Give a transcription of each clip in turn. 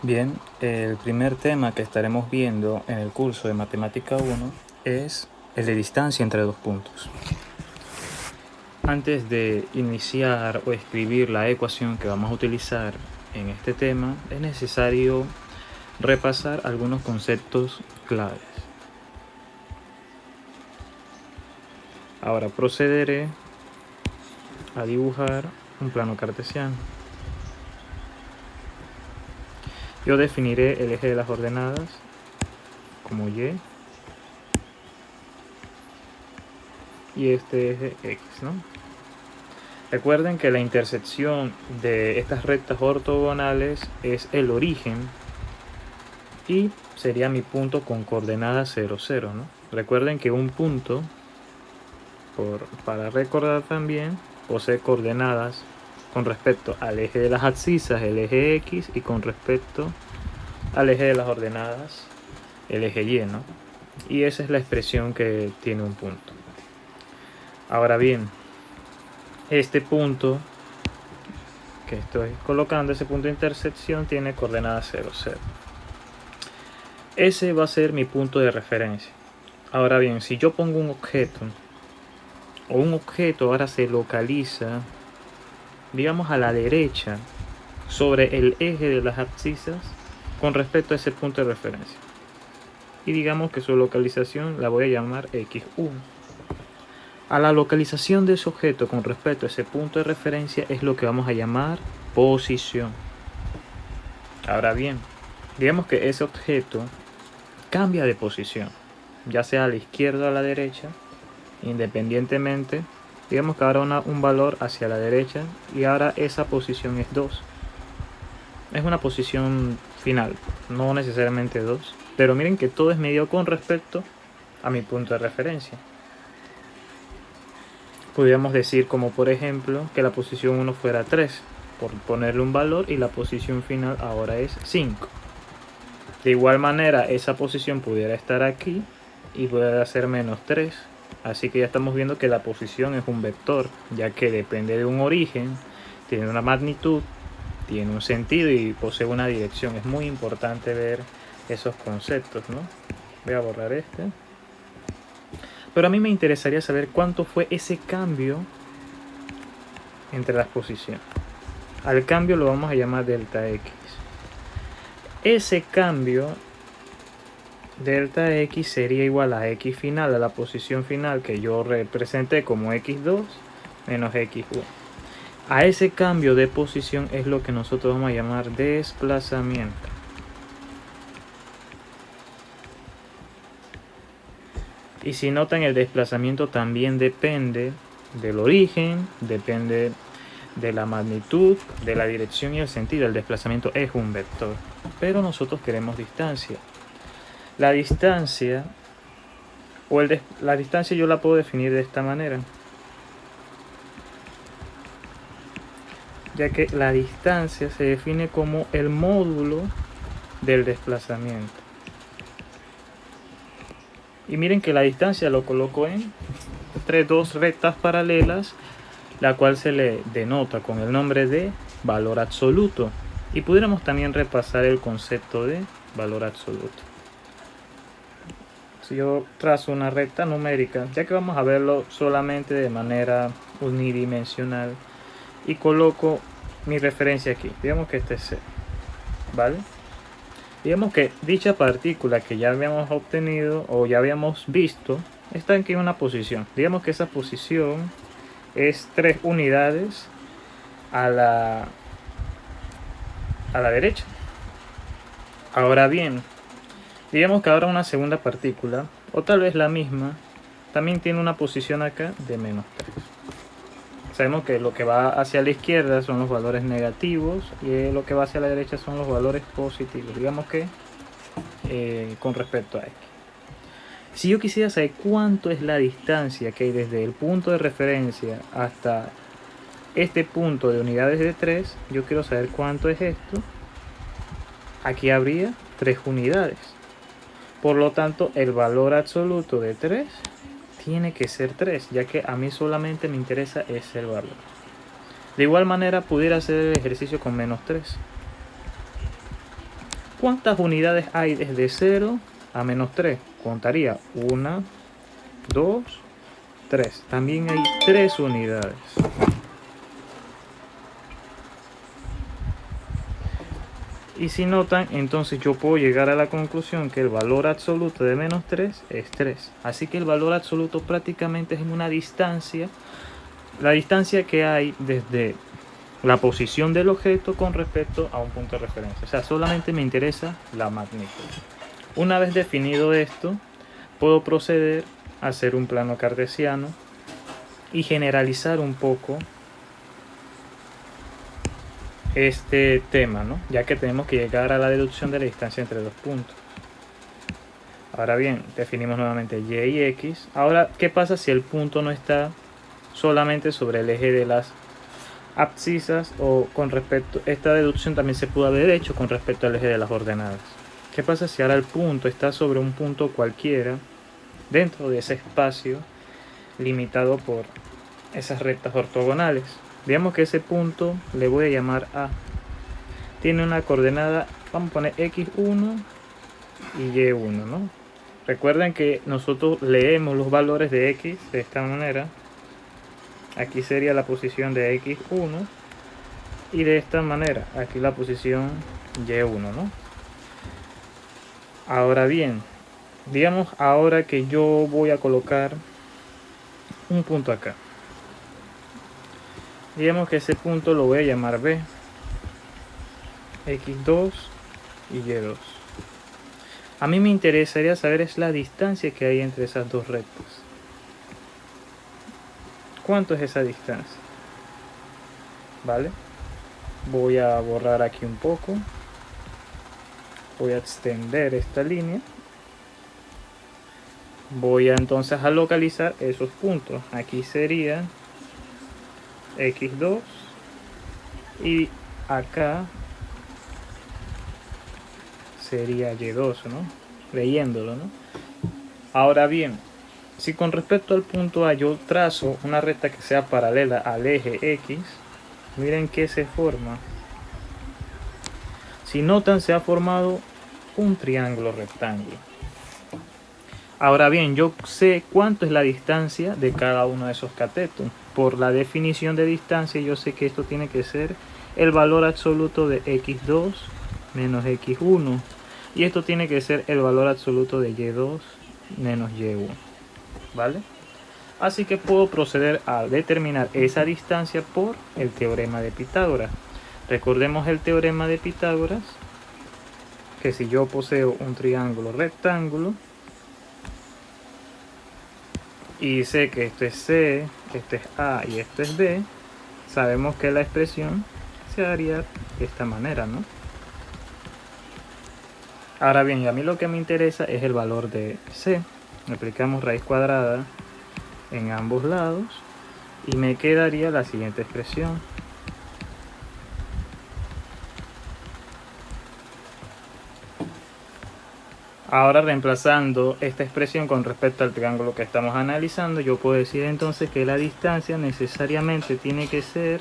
Bien, el primer tema que estaremos viendo en el curso de Matemática 1 es el de distancia entre dos puntos. Antes de iniciar o escribir la ecuación que vamos a utilizar en este tema, es necesario repasar algunos conceptos claves. Ahora procederé a dibujar un plano cartesiano. Yo definiré el eje de las ordenadas como Y y este eje X, ¿no? Recuerden que la intersección de estas rectas ortogonales es el origen y sería mi punto con coordenada 0, 0, ¿no? Recuerden que un punto, para recordar también, posee coordenadas con respecto al eje de las abscisas, el eje X, y con respecto al eje de las ordenadas, el eje Y, ¿no? Y esa es la expresión que tiene un punto. Ahora bien, este punto que estoy colocando, ese punto de intersección, tiene coordenadas 0, 0. Ese va a ser mi punto de referencia. Ahora bien, si yo pongo un objeto, o un objeto ahora se localiza, digamos, a la derecha, sobre el eje de las abscisas, con respecto a ese punto de referencia. Y digamos que su localización la voy a llamar X1. A la localización de ese objeto con respecto a ese punto de referencia es lo que vamos a llamar posición. Ahora bien, digamos que ese objeto cambia de posición, ya sea a la izquierda o a la derecha, independientemente. Digamos que ahora un valor hacia la derecha y ahora esa posición es 2. Es una posición final, no necesariamente 2, pero miren que todo es medido con respecto a mi punto de referencia. Podríamos decir, como por ejemplo, que la posición 1 fuera 3, por ponerle un valor, y la posición final ahora es 5. De igual manera, esa posición pudiera estar aquí y pudiera ser menos 3. Así que ya estamos viendo que la posición es un vector, ya que depende de un origen, tiene una magnitud, tiene un sentido y posee una dirección. Es muy importante ver esos conceptos, ¿no? Voy a borrar este. Pero a mí me interesaría saber cuánto fue ese cambio entre las posiciones. Al cambio lo vamos a llamar delta X. Ese cambio delta X sería igual a X final, a la posición final que yo representé como X2 menos X1. A ese cambio de posición es lo que nosotros vamos a llamar desplazamiento. Y si notan, el desplazamiento también depende del origen, depende de la magnitud, de la dirección y el sentido. El desplazamiento es un vector, pero nosotros queremos distancia. La distancia la distancia yo la puedo definir de esta manera, ya que la distancia se define como el módulo del desplazamiento. Y miren que la distancia lo coloco entre dos rectas paralelas, la cual se le denota con el nombre de valor absoluto. Y pudiéramos también repasar el concepto de valor absoluto. Si yo trazo una recta numérica, ya que vamos a verlo solamente de manera unidimensional, y coloco mi referencia aquí, digamos que este es C, ¿vale? Digamos que dicha partícula que ya habíamos obtenido o ya habíamos visto está aquí en una posición. Digamos que esa posición es 3 unidades a la derecha. Ahora bien, digamos que ahora una segunda partícula, o tal vez la misma, también tiene una posición acá de menos 3. Sabemos que lo que va hacia la izquierda son los valores negativos y lo que va hacia la derecha son los valores positivos. Digamos que con respecto a X. Si yo quisiera saber cuánto es la distancia que hay desde el punto de referencia hasta este punto de unidades de 3, yo quiero saber cuánto es esto. Aquí habría 3 unidades. Por lo tanto, el valor absoluto de 3 tiene que ser 3, ya que a mí solamente me interesa ese valor. De igual manera, pudiera hacer el ejercicio con menos 3. ¿Cuántas unidades hay desde 0 a menos 3? Contaría 1, 2, 3. También hay 3 unidades. Y si notan, entonces yo puedo llegar a la conclusión que el valor absoluto de menos 3 es 3. Así que el valor absoluto prácticamente es una distancia, la distancia que hay desde la posición del objeto con respecto a un punto de referencia. O sea, solamente me interesa la magnitud. Una vez definido esto, puedo proceder a hacer un plano cartesiano y generalizar un poco este tema, ¿no? Ya que tenemos que llegar a la deducción de la distancia entre dos puntos. Ahora bien, definimos nuevamente y y x. Ahora, ¿qué pasa si el punto no está solamente sobre el eje de las abscisas, o con respecto, esta deducción también se pudo haber hecho con respecto al eje de las ordenadas? ¿Qué pasa si ahora el punto está sobre un punto cualquiera dentro de ese espacio limitado por esas rectas ortogonales? Digamos que ese punto le voy a llamar A. Tiene una coordenada, vamos a poner x1 y y1, ¿no? Recuerden que nosotros leemos los valores de x de esta manera. Aquí sería la posición de x1 y de esta manera, aquí la posición y1, ¿no? Ahora bien, digamos ahora que yo voy a colocar un punto acá. Digamos que ese punto lo voy a llamar B, x2 y y2. A mí me interesaría saber es la distancia que hay entre esas dos rectas. ¿Cuánto es esa distancia? ¿Vale? Voy a borrar aquí un poco. Voy a extender esta línea. Voy a entonces a localizar esos puntos. Aquí sería x2 y acá sería y2, ¿no? Leyéndolo, ¿no? Ahora bien, si con respecto al punto A yo trazo una recta que sea paralela al eje X, miren que se forma. Si notan, se ha formado un triángulo rectángulo. Ahora bien, yo sé cuánto es la distancia de cada uno de esos catetos. Por la definición de distancia, yo sé que esto tiene que ser el valor absoluto de x2 menos x1. Y esto tiene que ser el valor absoluto de y2 menos y1. ¿Vale? Así que puedo proceder a determinar esa distancia por el teorema de Pitágoras. Recordemos el teorema de Pitágoras, que si yo poseo un triángulo rectángulo y sé que esto es C, esto es A y esto es B, sabemos que la expresión se haría de esta manera, ¿no? Ahora bien, y a mí lo que me interesa es el valor de C. Aplicamos raíz cuadrada en ambos lados y me quedaría la siguiente expresión. Ahora, reemplazando esta expresión con respecto al triángulo que estamos analizando, yo puedo decir entonces que la distancia necesariamente tiene que ser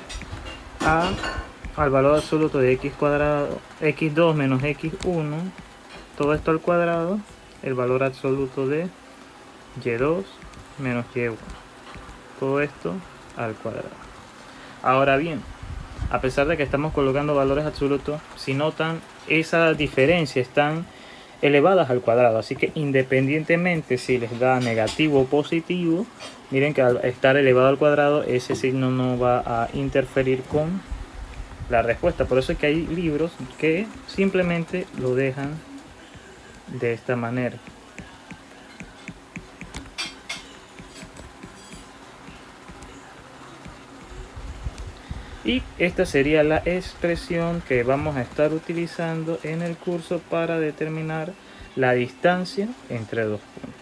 al valor absoluto de x cuadrado, x2 menos x1, todo esto al cuadrado, el valor absoluto de y2 menos y1, todo esto al cuadrado. Ahora bien, a pesar de que estamos colocando valores absolutos, si notan, esa diferencia están elevadas al cuadrado, así que independientemente si les da negativo o positivo, miren que al estar elevado al cuadrado ese signo no va a interferir con la respuesta. Por eso es que hay libros que simplemente lo dejan de esta manera. Y esta sería la expresión que vamos a estar utilizando en el curso para determinar la distancia entre dos puntos.